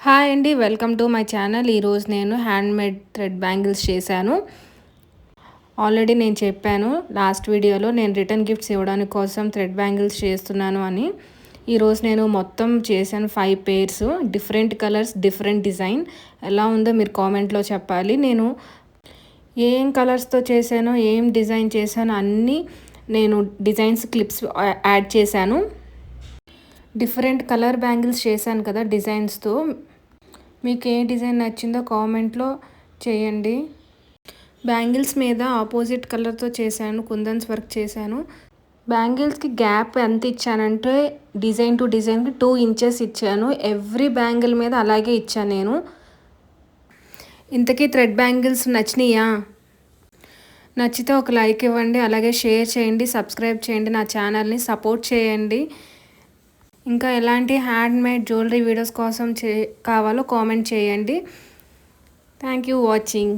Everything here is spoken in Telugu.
హాయ్ అండి. Welcome to my channel. ఈరోజు నేను హ్యాండ్మేడ్ థ్రెడ్ బ్యాంగిల్స్ చేశాను. ఆల్రెడీ నేను చెప్పాను లాస్ట్ వీడియోలో నేను రిటర్న్ గిఫ్ట్స్ ఇవ్వడానికి కోసం థ్రెడ్ బ్యాంగిల్స్ చేస్తున్నాను అని. ఈరోజు నేను మొత్తం చేశాను 5 pairs, different colours, different design. ఎలా ఉందో మీరు కామెంట్లో చెప్పాలి. నేను ఏం కలర్స్తో చేశానో, ఏం డిజైన్ చేశానో అన్నీ నేను డిజైన్స్ క్లిప్స్ యాడ్ చేశాను. డిఫరెంట్ కలర్ బ్యాంగిల్స్ చేశాను కదా డిజైన్స్తో. మీకు ఏ డిజైన్ నచ్చిందో కామెంట్లో చేయండి. బ్యాంగిల్స్ మీద ఆపోజిట్ కలర్తో చేశాను, కుందన్స్ వర్క్ చేశాను. బ్యాంగిల్స్కి గ్యాప్ ఎంత ఇచ్చానంటే డిజైన్ టు డిజైన్కి 2 ఇంచెస్ ఇచ్చాను. ఎవ్రీ బ్యాంగిల్ మీద అలాగే ఇచ్చాను నేను. ఇంతకీ థ్రెడ్ బ్యాంగిల్స్ నచ్చినాయా? నచ్చితే ఒక లైక్ ఇవ్వండి, అలాగే షేర్ చేయండి, సబ్స్క్రైబ్ చేయండి, నా ఛానల్ని సపోర్ట్ చేయండి. ఇంకా ఎలాంటి హ్యాండ్మేడ్ జ్యువెలరీ వీడియోస్ కోసం కావాలో కామెంట్ చేయండి. Thank you watching.